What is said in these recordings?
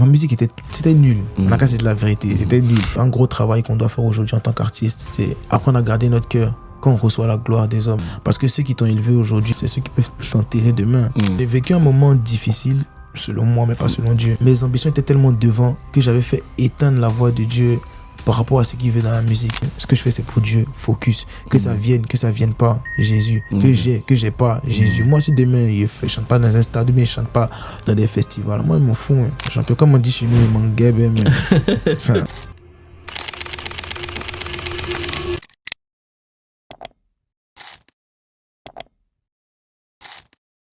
Ma musique c'était nul. On a qu'à dire la vérité, c'était nul. Un gros travail qu'on doit faire aujourd'hui en tant qu'artiste, c'est apprendre à garder notre cœur quand on reçoit la gloire des hommes. Parce que ceux qui t'ont élevé aujourd'hui, c'est ceux qui peuvent t'enterrer demain. J'ai vécu un moment difficile, selon moi, mais pas selon Dieu. Mes ambitions étaient tellement devant que j'avais fait éteindre la voix de Dieu par rapport à ce qui veut dans la musique. Ce que je fais, c'est pour Dieu, focus. Que ça vienne pas, Jésus. Que j'ai pas, Jésus. Moi, si demain, il chante pas dans un stade, mais il chante pas dans des festivals, moi, ils m'en fous. Je suis un peu comme on dit chez nous, il m'en guèbe, mais...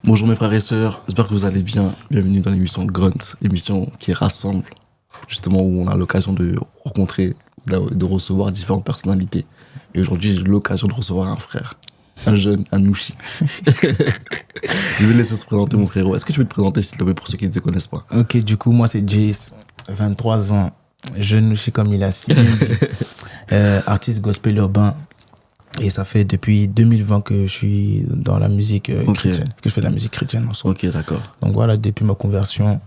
Bonjour mes frères et sœurs, j'espère que vous allez bien. Bienvenue dans l'émission Grunt, émission qui rassemble, justement où on a l'occasion de rencontrer, de recevoir différentes personnalités. Et aujourd'hui, j'ai l'occasion de recevoir un frère, un jeune, un Nouchi. Je vais laisser se présenter mon frérot. Est-ce que tu peux te présenter s'il te plaît pour ceux qui ne te connaissent pas? Ok, du coup, moi c'est Jace, 23 ans, jeune Nouchi comme il a si bien dit, artiste gospel urbain. Et ça fait depuis 2020 que je suis dans la musique chrétienne, que je fais de la musique chrétienne en soi. Ok, d'accord. Donc voilà, depuis ma conversion,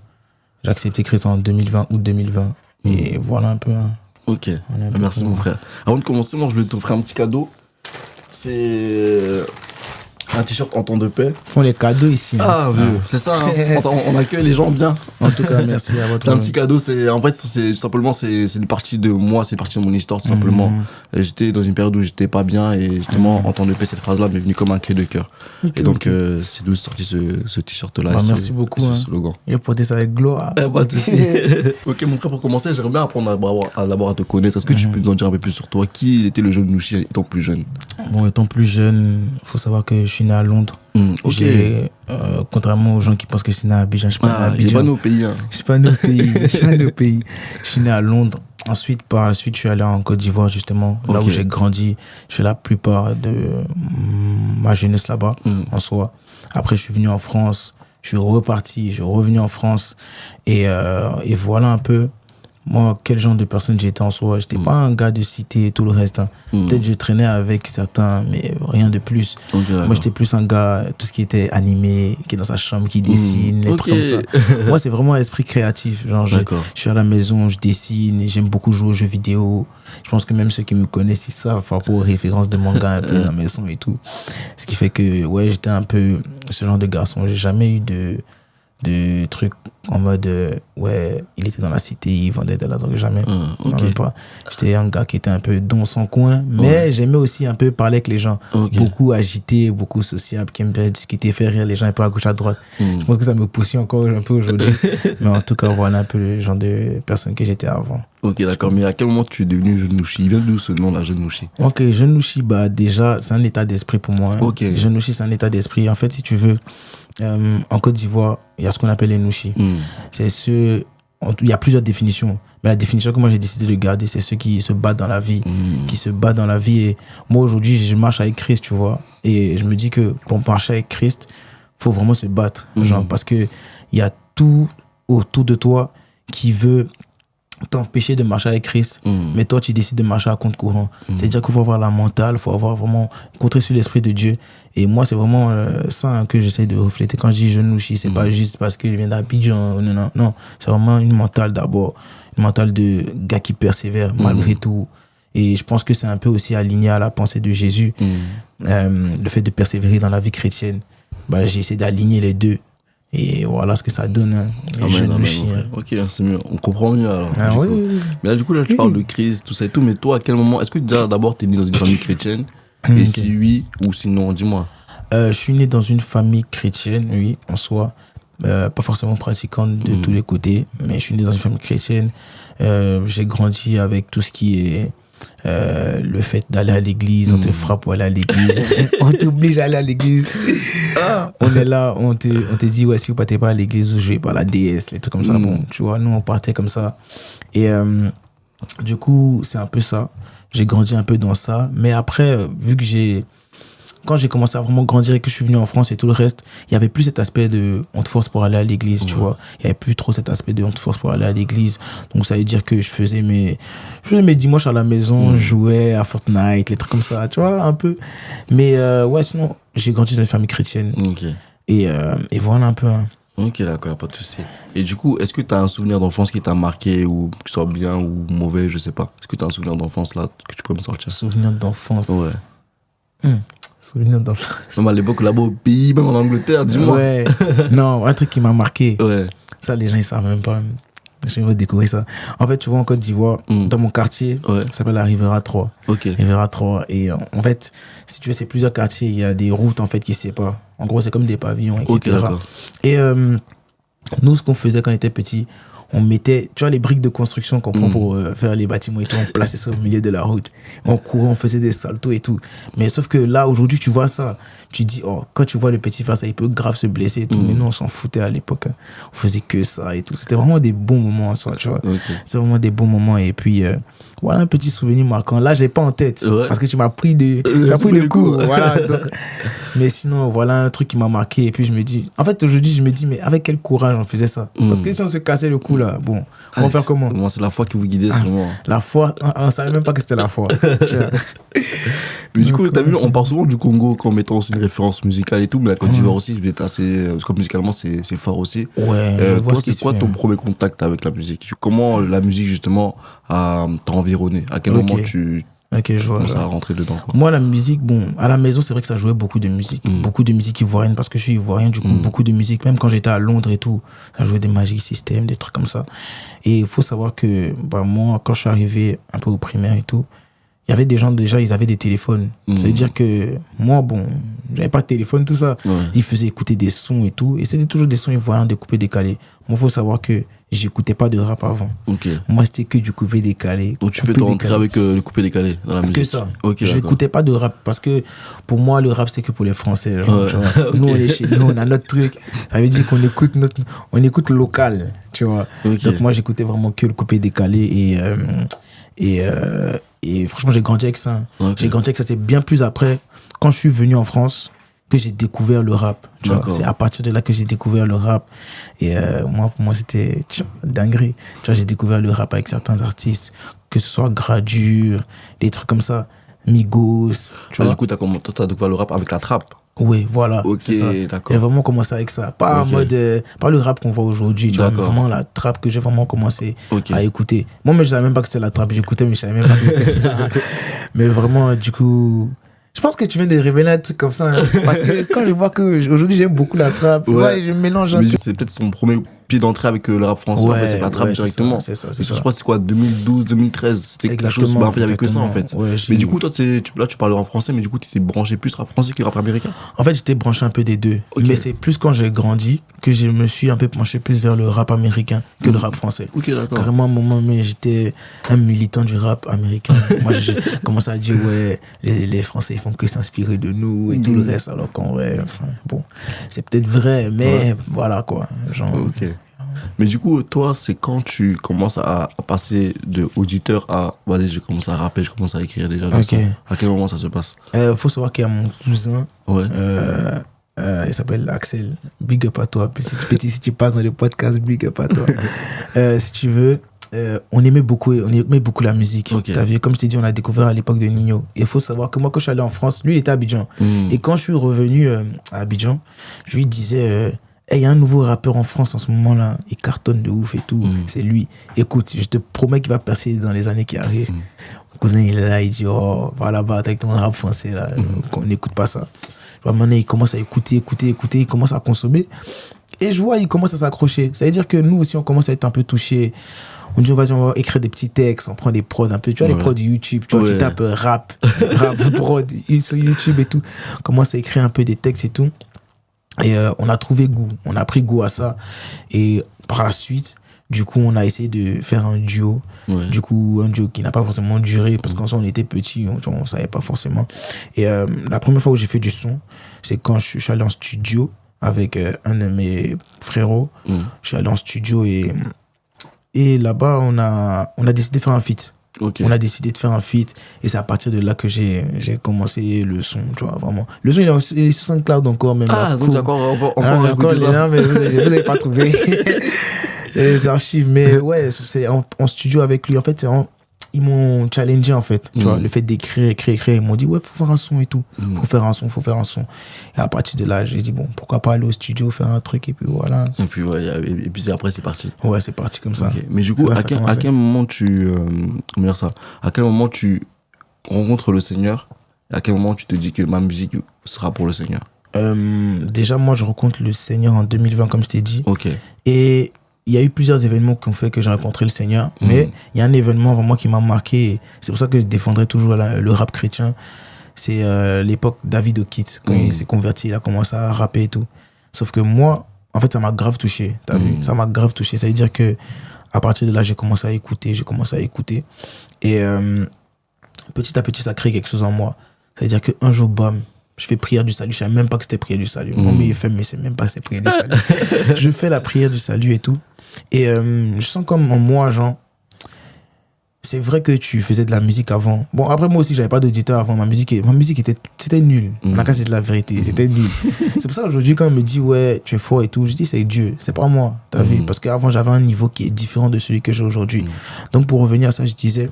j'ai accepté Christ en 2020, août 2020. Et voilà un peu. Ok, merci mon frère. Avant de commencer, moi je vais t'offrir un petit cadeau. C'est un t-shirt en temps de paix. Ils font les cadeaux ici. Ah, c'est ça, hein. on accueille les gens bien. En tout cas, merci à votre. C'est un petit cadeau, en fait, c'est simplement, c'est une partie de moi, c'est une partie de mon histoire, tout simplement. J'étais dans une période où j'étais pas bien, et justement, en temps de paix, cette phrase-là m'est venue comme un cri de cœur. Et donc, c'est d'où est sorti ce t-shirt-là. Merci beaucoup. Ce slogan. Il a porté ça avec gloire. Pas de souci. Ok, mon frère, pour commencer, j'aimerais bien apprendre d'abord à te connaître. Est-ce que tu peux nous en dire un peu plus sur toi? Qui était le jeune Nouchi étant plus jeune? Bon, étant plus jeune, il faut savoir que je suis né à Londres. Ok. Contrairement aux gens qui pensent que je suis né à Abidjan, je suis pas né à Abidjan. Il est pas né au pays. Hein. Je suis pas né au pays. Je suis né à Londres. Ensuite, par la suite, je suis allé en Côte d'Ivoire, justement, là où j'ai grandi. Je fais la plupart de ma jeunesse là-bas, en soi. Après, je suis venu en France. Je suis revenu en France. Et voilà un peu. Moi, quel genre de personne j'étais en soi. J'étais pas un gars de cité et tout le reste. Hein. Peut-être je traînais avec certains, mais rien de plus. Moi, j'étais plus un gars, tout ce qui était animé, qui est dans sa chambre, qui dessine, des trucs comme ça. Moi, c'est vraiment un esprit créatif. Genre, je suis à la maison, je dessine et j'aime beaucoup jouer aux jeux vidéo. Je pense que même ceux qui me connaissent, ils savent par rapport aux références de manga un peu dans la maison et tout. Ce qui fait que, ouais, j'étais un peu ce genre de garçon. J'ai jamais eu de trucs en mode ouais, il était dans la cité, il vendait de la drogue, jamais. Même pas. J'étais un gars qui était un peu dans son coin, mais j'aimais aussi un peu parler avec les gens. Beaucoup agité, beaucoup sociable, qui aime bien discuter, faire rire les gens un peu à gauche à droite. Je pense que ça me poussait encore un peu aujourd'hui. Mais en tout cas, voilà un peu le genre de personne que j'étais avant. Ok, d'accord. Mais à quel moment tu es devenu jeune Nouchi? Il vient d'où ce nom, la jeune Nouchi? Ok, jeune Nouchi, bah déjà, c'est un état d'esprit pour moi. Hein. Jeune Nouchi, c'est un état d'esprit. En fait, si tu veux, en Côte d'Ivoire, il y a ce qu'on appelle les Nouchi. C'est ceux, il y a plusieurs définitions. Mais la définition que moi j'ai décidé de garder, c'est ceux qui se battent dans la vie. Qui se battent dans la vie. Et moi, aujourd'hui, je marche avec Christ, tu vois. Et je me dis que pour marcher avec Christ, il faut vraiment se battre. Genre, parce qu'il y a tout autour de toi qui veut t'empêcher de marcher avec Christ, mais toi tu décides de marcher à contre-courant. C'est-à-dire qu'il faut avoir la mentale, il faut avoir vraiment compter sur l'esprit de Dieu. Et moi c'est vraiment ça que j'essaie de refléter quand je dis jeune Nouchi. C'est pas juste parce que je viens d'Abidjan, non, c'est vraiment une mentale d'abord, une mentale de gars qui persévère malgré tout. Et je pense que c'est un peu aussi aligné à la pensée de Jésus, le fait de persévérer dans la vie chrétienne. Bah, j'ai essayé d'aligner les deux. Et voilà ce que ça donne. Hein. Ok, c'est mieux. On comprend mieux alors. Oui. Mais là, du coup, tu parles de crise, tout ça et tout. Mais toi, à quel moment, est-ce que d'abord, tu es né dans une famille chrétienne? Et si oui, ou sinon, dis-moi. Je suis né dans une famille chrétienne, oui, en soi. Pas forcément pratiquante de tous les côtés, mais je suis né dans une famille chrétienne. J'ai grandi avec tout ce qui est le fait d'aller à l'église. On te frappe pour aller à l'église. On t'oblige à aller à l'église. On est là, on te dit, ouais, si vous partez pas à l'église, vous jouez par la déesse, les trucs comme ça. Bon, tu vois, nous, on partait comme ça. Et du coup, c'est un peu ça. J'ai grandi un peu dans ça. Mais après, vu que quand j'ai commencé à vraiment grandir et que je suis venu en France et tout le reste, il y avait plus cet aspect de on te force pour aller à l'église, tu vois. Il y avait plus trop cet aspect de on te force pour aller à l'église. Donc ça veut dire que je faisais mes dimanches à la maison, je jouais à Fortnite, les trucs comme ça, tu vois, un peu. Mais ouais, sinon, j'ai grandi dans une famille chrétienne. Et voilà un peu. Hein. Ok, d'accord, pas de souci. Et du coup, est-ce que tu as un souvenir d'enfance qui t'a marqué, ou que ce soit bien ou mauvais, je sais pas. Est-ce que tu as un souvenir d'enfance là que tu peux me sortir? Souvenir d'enfance. Ouais. Souvenir d'enfance. Même à l'époque, là-bas au pays, même en Angleterre, dis-moi. Ouais. Non, un truc qui m'a marqué. Ouais. Ça, les gens, ils savent même pas. Je vais découvrir ça. En fait, tu vois, en Côte d'Ivoire, dans mon quartier, ça s'appelle la Rivera 3. Ok. Rivera 3. Et en fait, si tu veux, c'est plusieurs quartiers. Il y a des routes, en fait, qui se séparent. En gros, c'est comme des pavillons, etc. Ok, d'accord. Et nous, ce qu'on faisait quand on était petits, on mettait, tu vois, les briques de construction qu'on prend pour faire les bâtiments et tout, on plaçait ça au milieu de la route. On courait, on faisait des saltos et tout. Mais sauf que là, aujourd'hui, tu vois ça, tu dis, oh, quand tu vois le petit faire ça, il peut grave se blesser et tout. Mais nous, on s'en foutait à l'époque. Hein. On faisait que ça et tout. C'était vraiment des bons moments en soi, tu vois. Okay. C'est vraiment des bons moments. Et puis, voilà un petit souvenir marquant. Là, j'ai pas en tête parce que tu m'as pris de cours. Voilà. Donc, mais sinon, voilà un truc qui m'a marqué. Et puis, je me dis, en fait, aujourd'hui, je me dis, mais avec quel courage on faisait ça? Parce que si on se cassait le cou, là, bon, on va faire comment? Moi, c'est la foi qui vous guidait, sûrement. La foi, on savait même pas que c'était la foi. Mais du coup, t'as vu, on parle souvent du Congo comme étant aussi une référence musicale et tout, mais la Côte d'Ivoire aussi, vous êtes assez, comme musicalement, c'est fort aussi. Ouais. Toi, c'est quoi ton premier contact avec la musique? Comment la musique, justement, t'a environné? À quel moment tu je vois. commences à rentrer dedans, quoi? Moi, la musique, bon, à la maison, c'est vrai que ça jouait beaucoup de musique. Beaucoup de musique ivoirienne, parce que je suis ivoirien, du coup, beaucoup de musique. Même quand j'étais à Londres et tout, ça jouait des Magic System, des trucs comme ça. Et il faut savoir que, moi, quand je suis arrivé un peu au primaire et tout, il y avait des gens, déjà, ils avaient des téléphones. Ça veut dire que moi, bon, j'avais pas de téléphone, tout ça. Ouais. Ils faisaient écouter des sons et tout. Et c'était toujours des sons ivoiriens découpés, décalés. Moi, il faut savoir que j'écoutais pas de rap avant. Okay. Moi, c'était que du coupé décalé. Donc, tu fais ton entrée avec le coupé décalé dans la musique? Que ça. Okay, je n'écoutais pas de rap parce que pour moi, le rap, c'est que pour les Français. Genre, tu vois. Okay. Nous, on est chez nous, on a notre truc. Ça veut dire qu'on écoute local, tu vois. Okay. Donc, moi, j'écoutais vraiment que le coupé décalé et franchement, j'ai grandi avec ça. Okay. J'ai grandi avec ça. C'est bien plus après, quand je suis venu en France, que j'ai découvert le rap. Tu vois, c'est à partir de là que j'ai découvert le rap. Et pour moi, c'était dinguerie. Tu vois, j'ai découvert le rap avec certains artistes, que ce soit Gradure, des trucs comme ça, Migos. Tu vois. Du coup, t'as découvert le rap avec la trappe? Oui, voilà. Ok, d'accord. J'ai vraiment commencé avec ça. Pas en mode, pas le rap qu'on voit aujourd'hui, tu vois, mais vraiment la trappe que j'ai vraiment commencé à écouter. Moi, mais je savais même pas que c'était la trappe. J'écoutais, mais je savais même pas que c'était ça. Mais vraiment, du coup, je pense que tu viens de révéler un truc comme ça. Hein, parce que quand je vois qu'aujourd'hui, j'aime beaucoup la trappe, je mélange un peu. C'est peut-être son premier pied d'entrée avec le rap français. En fait, c'est la trappe directement. C'est ça. Je crois que c'est quoi, 2012, 2013. C'était quelque chose. En fait, il n'y avait que ça, en fait. Ouais, mais du coup, toi, là, tu parles en français, mais du coup, tu étais branché plus rap français que rap américain? En fait, j'étais branché un peu des deux. Mais c'est plus quand j'ai grandi que je me suis un peu penché plus vers le rap américain que le rap français. Ok, d'accord. Carrément, à un moment, mais j'étais un militant du rap américain. Moi, j'ai commencé à dire, les Français, ils font que s'inspirer de nous et tout le reste, alors qu'en vrai, bon, c'est peut-être vrai, mais voilà, quoi. Genre, ok. Mais du coup, toi, c'est quand tu commences à passer de auditeur à vas-y, je commence à rapper, je commence à écrire déjà des sons. À quel moment ça se passe? Faut savoir qu'il y a mon cousin. Il s'appelle Axel. Big up à toi. Si tu passes dans le podcast, big up à toi. Si tu veux, on aimait beaucoup la musique. T'as vu, comme je t'ai dit, on a découvert à l'époque de Nino. Et il faut savoir que moi, quand je suis allé en France, lui, il était à Abidjan. Et quand je suis revenu à Abidjan, je lui disais, il y a un nouveau rappeur en France en ce moment-là, il cartonne de ouf et tout, c'est lui. Écoute, je te promets qu'il va percer dans les années qui arrivent. Mon cousin, il est là, il dit, oh, va là-bas avec ton rap français, là, qu'on n'écoute pas ça. Maintenant, il commence à écouter, il commence à consommer. Et je vois, il commence à s'accrocher. Ça veut dire que nous aussi, on commence à être un peu touchés. On dit, vas-y, on va écrire des petits textes, on prend des prods un peu. Tu vois, les prods de YouTube, tu vois, tu tapes rap prod sur YouTube et tout. On commence à écrire un peu des textes et tout. Et on a trouvé goût, on a pris goût à ça. Et par la suite, du coup, on a essayé de faire un duo. Du coup, un duo qui n'a pas forcément duré parce qu'en soi, on était petits, on savait pas forcément. Et la première fois où j'ai fait du son, c'est quand je suis allé en studio avec un de mes frérots. Je suis allé en studio et là-bas, on a décidé de faire un feat. On a décidé de faire un feat et c'est à partir de là que j'ai commencé le son, tu vois, vraiment. Le son, il est sur SoundCloud encore, même. Ah, donc encore là, mais vous n'avez pas trouvé les archives. Mais ouais, c'est en studio avec lui. En fait, ils m'ont challengé en fait, tu vois, le fait d'écrire, écrire, ils m'ont dit ouais, faut faire un son et tout, faut faire un son. Et à partir de là, j'ai dit bon, pourquoi pas aller au studio, faire un truc et puis voilà. Et puis ouais, et puis après c'est parti. Ouais, c'est parti comme ça. Okay. Mais du coup, à quel moment à quel moment tu rencontres le Seigneur, et à quel moment tu te dis que ma musique sera pour le Seigneur? Déjà, moi, je rencontre le Seigneur en 2020, comme je t'ai dit. Ok. Et il y a eu plusieurs événements qui ont fait que j'ai rencontré le Seigneur. Mais il y a un événement vraiment qui m'a marqué. C'est pour ça que je défendrai toujours le rap chrétien. C'est l'époque David O'Keefe. Quand il s'est converti, il a commencé à rapper et tout. Sauf que moi, en fait, ça m'a grave touché. T'as vu? Ça m'a grave touché. Ça veut dire que à partir de là, j'ai commencé à écouter. Et petit à petit, ça crée quelque chose en moi. Ça veut dire qu'un jour, bam, je fais prière du salut. Je ne savais même pas que c'était prière du salut. Mon meilleur fait, mais c'est même pas que c'est prière du salut. Je fais la prière du salut et tout. Et je sens comme en moi, genre, c'est vrai que tu faisais de la musique avant. Bon, après, moi aussi, j'avais pas d'auditeur avant. Ma musique c'était nul. La cas, c'est de la vérité. C'était nul. C'est pour ça, aujourd'hui, quand on me dit, ouais, tu es fort et tout, je dis, c'est Dieu. C'est pas moi. T'as vu? Parce qu'avant, j'avais un niveau qui est différent de celui que j'ai aujourd'hui. Donc, pour revenir à ça, je disais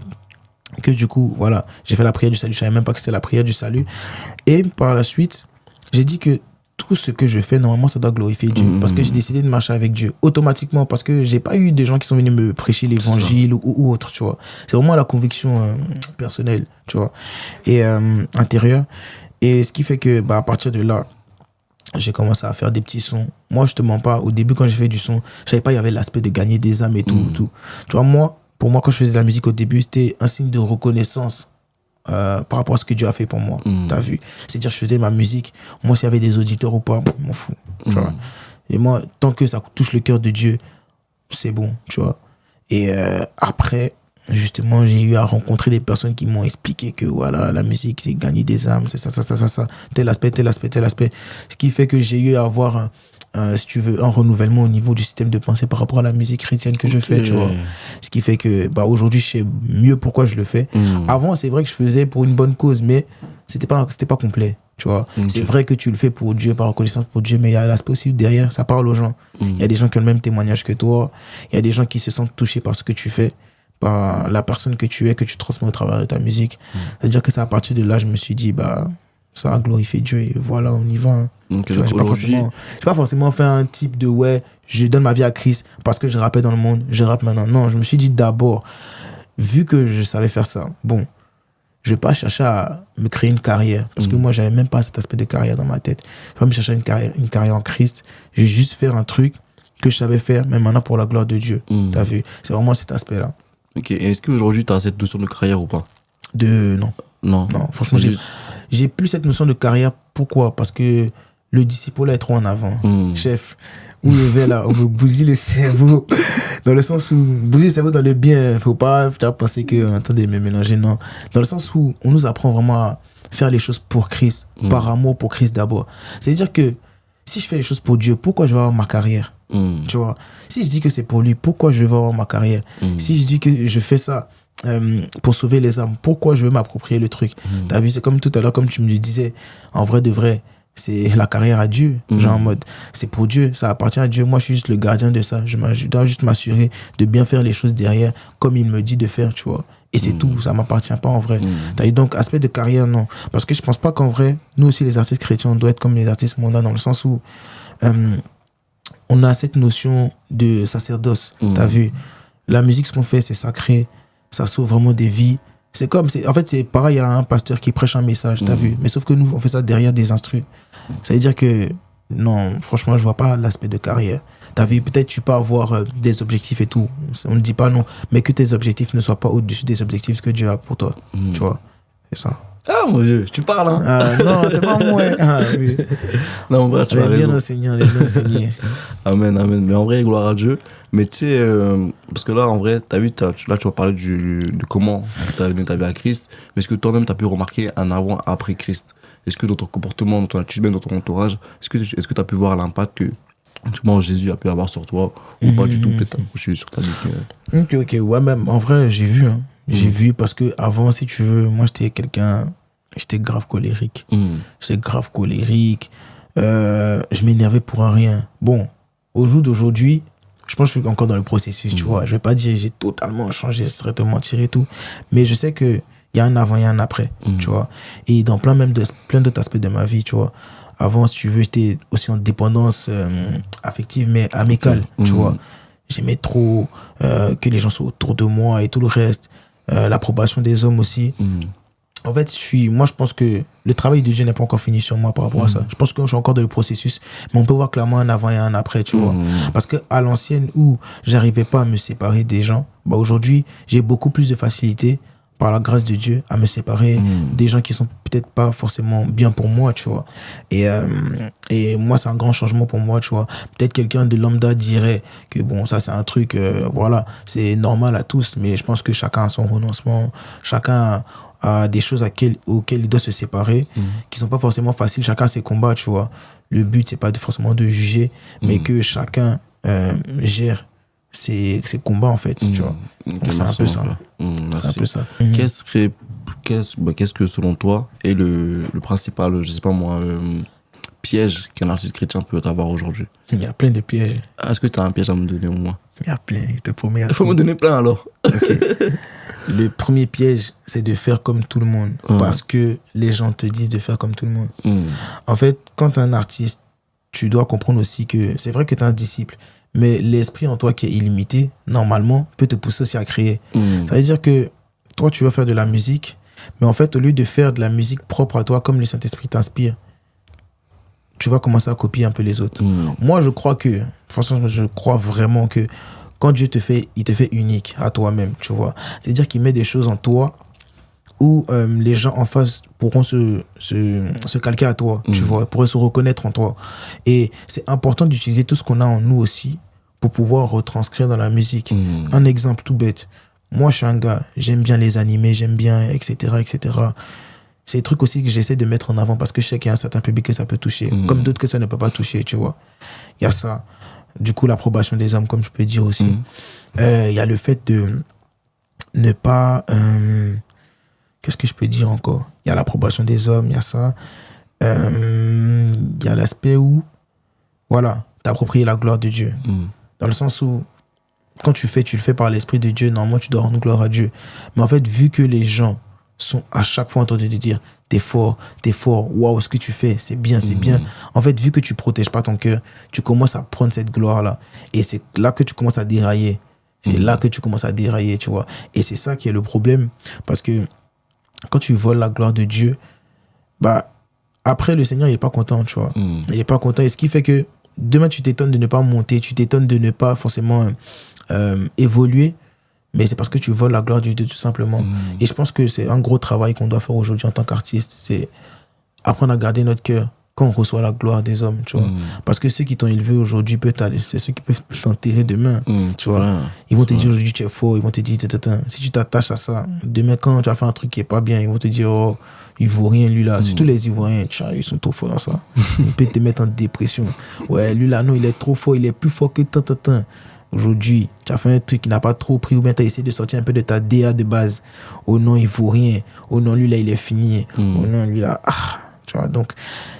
que du coup, voilà, j'ai fait la prière du salut. Je savais même pas que c'était la prière du salut. Et par la suite, j'ai dit que tout ce que je fais, normalement, ça doit glorifier Dieu. Parce que j'ai décidé de marcher avec Dieu automatiquement. Parce que j'ai pas eu des gens qui sont venus me prêcher l'évangile ou autre, tu vois. C'est vraiment la conviction personnelle, tu vois, et intérieure. Et ce qui fait que, à partir de là, j'ai commencé à faire des petits sons. Moi, je te mens pas. Au début, quand j'ai fait du son, je savais pas, il y avait l'aspect de gagner des âmes et tout. Tu vois, pour moi, quand je faisais de la musique au début, c'était un signe de reconnaissance. Par rapport à ce que Dieu a fait pour moi. T'as vu? C'est-à-dire, je faisais ma musique. Moi, s'il y avait des auditeurs ou pas, je m'en fous. Tu vois? Et moi, tant que ça touche le cœur de Dieu, c'est bon. Tu vois? Et après, justement, j'ai eu à rencontrer des personnes qui m'ont expliqué que voilà, la musique, c'est gagner des âmes, c'est ça. Tel aspect. Ce qui fait que j'ai eu à avoir si tu veux, un renouvellement au niveau du système de pensée par rapport à la musique chrétienne que je fais, tu vois. Ce qui fait que aujourd'hui, je sais mieux pourquoi je le fais. Avant, c'est vrai que je faisais pour une bonne cause, mais c'était pas complet, tu vois. C'est vrai que tu le fais pour Dieu, par reconnaissance pour Dieu, mais il y a l'aspect aussi derrière, ça parle aux gens. Il y a des gens qui ont le même témoignage que toi, il y a des gens qui se sentent touchés par ce que tu fais, par la personne que tu es, que tu transmets au travers de ta musique. C'est-à-dire que c'est à partir de là, je me suis dit, ça a glorifié Dieu et voilà, on y va. Hein. Okay, je n'ai pas forcément fait un type de je donne ma vie à Christ parce que je rappais dans le monde, je rappe maintenant. Non, je me suis dit d'abord, vu que je savais faire ça, bon, je ne vais pas chercher à me créer une carrière parce que moi, je n'avais même pas cet aspect de carrière dans ma tête. Je ne vais pas me chercher une carrière en Christ. Je vais juste faire un truc que je savais faire, mais maintenant pour la gloire de Dieu. T'as vu? C'est vraiment cet aspect-là. Ok, et est-ce qu'aujourd'hui, tu as cette notion de carrière ou pas? Non, franchement, j'ai plus cette notion de carrière. Pourquoi? Parce que le disciple est trop en avant. Chef, vous levez là, on veut bousiller le cerveau. Dans le sens où, bousiller le cerveau dans le bien, il ne faut pas penser qu'on est en train de me mélanger, non. Dans le sens où on nous apprend vraiment à faire les choses pour Christ, par amour pour Christ d'abord. C'est-à-dire que si je fais les choses pour Dieu, pourquoi je vais avoir ma carrière? Tu vois? Si je dis que c'est pour lui, pourquoi je vais avoir ma carrière? Si je dis que je fais ça pour sauver les âmes, pourquoi je veux m'approprier le truc? T'as vu, c'est comme tout à l'heure, comme tu me le disais, en vrai de vrai, c'est la carrière à Dieu, genre en mode, c'est pour Dieu, ça appartient à Dieu, moi je suis juste le gardien de ça, je dois juste m'assurer de bien faire les choses derrière, comme il me dit de faire, tu vois, et c'est tout, ça m'appartient pas en vrai. T'as vu, donc aspect de carrière, non, parce que je pense pas qu'en vrai, nous aussi les artistes chrétiens, on doit être comme les artistes mondains, dans le sens où on a cette notion de sacerdoce, t'as vu, la musique, ce qu'on fait, c'est sacré, ça sauve vraiment des vies. En fait, c'est pareil, il y a un pasteur qui prêche un message, t'as vu. Mais sauf que nous, on fait ça derrière des instrus. Ça veut dire que, non, franchement, je vois pas l'aspect de carrière. T'as vu, peut-être tu peux avoir des objectifs et tout. On ne dit pas non, mais que tes objectifs ne soient pas au-dessus des objectifs que Dieu a pour toi. Tu vois, c'est ça. Ah mon Dieu, tu parles, hein? Non, c'est pas moi. Oui. Non, mon frère, tu as raison. Bien enseigné. Amen. Mais en vrai, gloire à Dieu. Mais tu sais, parce que là, en vrai, t'as vu, là, tu vas parler de comment tu as donné ta vie à Christ. Mais est-ce que toi-même, tu as pu remarquer un avant-après Christ? Est-ce que dans ton comportement, dans ton attitude, même dans ton entourage, est-ce que tu as pu voir l'impact que Jésus a pu avoir sur toi ou pas du tout? Peut-être je suis sur ta vie. Ok, ouais, même en vrai, j'ai vu. Hein. J'ai vu parce que avant, si tu veux, moi, j'étais grave colérique. Je m'énervais pour un rien. Bon, au jour d'aujourd'hui, je pense que je suis encore dans le processus, tu vois. Je vais pas dire j'ai totalement changé, ce serait te mentir et tout. Mais je sais que il y a un avant et un après, tu vois. Et dans plein d'autres aspects de ma vie, tu vois. Avant, si tu veux, j'étais aussi en dépendance affective, mais amicale, tu vois. J'aimais trop que les gens soient autour de moi et tout le reste. L'approbation des hommes aussi. En fait, moi, je pense que le travail de Dieu n'est pas encore fini sur moi par rapport à ça. Je pense que je suis encore dans le processus, mais on peut voir clairement un avant et un après, tu vois. Parce que à l'ancienne, où j'arrivais pas à me séparer des gens, bah aujourd'hui, j'ai beaucoup plus de facilité, par la grâce de Dieu, à me séparer des gens qui sont peut-être pas forcément bien pour moi, tu vois. Et moi, c'est un grand changement pour moi, tu vois. Peut-être quelqu'un de lambda dirait que bon, ça c'est un truc, voilà, c'est normal à tous, mais je pense que chacun a son renoncement, chacun a des choses auxquelles il doit se séparer, qui sont pas forcément faciles, chacun a ses combats, tu vois. Le but, c'est pas forcément de juger, mais que chacun gère ses combats, en fait, tu vois. Donc, c'est un peu ça. C'est un peu ça. Qu'est-ce que, selon toi, est le principal, je sais pas moi, piège qu'un artiste chrétien peut avoir aujourd'hui? Il y a plein de pièges. Est-ce que tu as un piège à me donner au moins? Il y a plein, je te promets. Il faut me donner plein alors. Okay. Le premier piège, c'est de faire comme tout le monde. Parce que les gens te disent de faire comme tout le monde. En fait, quand tu es un artiste, tu dois comprendre aussi que c'est vrai que tu es un disciple, mais l'esprit en toi qui est illimité, normalement, peut te pousser aussi à créer. Ça veut dire que toi, tu vas faire de la musique, mais en fait, au lieu de faire de la musique propre à toi, comme le Saint-Esprit t'inspire, tu vas commencer à copier un peu les autres. Moi, je crois vraiment que quand Dieu te fait, il te fait unique à toi-même, tu vois. C'est-à-dire qu'il met des choses en toi où les gens en face pourront se calquer à toi, tu vois, pourront se reconnaître en toi. Et c'est important d'utiliser tout ce qu'on a en nous aussi pour pouvoir retranscrire dans la musique. Un exemple tout bête. Moi, je suis un gars, j'aime bien les animés, j'aime bien, etc., etc. C'est des trucs aussi que j'essaie de mettre en avant parce que je sais qu'il y a un certain public que ça peut toucher, comme d'autres que ça ne peut pas toucher, tu vois. Il y a ça. Du coup, l'approbation des hommes, comme je peux dire aussi. Il y a le fait de ne pas... qu'est-ce que je peux dire encore? Il y a l'approbation des hommes, il y a ça. Il y a l'aspect où, voilà, t'approprier la gloire de Dieu. Dans le sens où, quand tu le fais par l'Esprit de Dieu, normalement, tu dois rendre gloire à Dieu. Mais en fait, vu que les gens sont à chaque fois en train de te dire, t'es fort, waouh, ce que tu fais, c'est bien, c'est bien. En fait, vu que tu protèges pas ton cœur, tu commences à prendre cette gloire-là. Et c'est là que tu commences à dérailler. C'est là que tu commences à dérailler, tu vois. Et c'est ça qui est le problème. Parce que quand tu voles la gloire de Dieu, bah, après, le Seigneur, il n'est pas content, tu vois. Il n'est pas content. Et ce qui fait que demain, tu t'étonnes de ne pas monter, tu t'étonnes de ne pas forcément évoluer, mais c'est parce que tu voles la gloire de Dieu, tout simplement. Et je pense que c'est un gros travail qu'on doit faire aujourd'hui en tant qu'artiste, c'est apprendre à garder notre cœur quand on reçoit la gloire des hommes, tu vois. Parce que ceux qui t'ont élevé aujourd'hui, c'est ceux qui peuvent t'enterrer demain, tu vois. Ils vont te dire aujourd'hui tu es faux, ils vont te dire, si tu t'attaches à ça, demain quand tu as fait un truc qui est pas bien, ils vont te dire, oh, il vaut rien lui là. Surtout les Ivoiriens, ils sont trop forts dans ça. Ils peuvent te mettre en dépression. Ouais, lui là, non, il est trop fort, il est plus fort que tant. Aujourd'hui, tu as fait un truc qui n'a pas trop pris ou bien tu as essayé de sortir un peu de ta DA de base. Oh non, il vaut rien. Oh non, lui là, il est fini. Oh non, lui là, tu vois. Donc,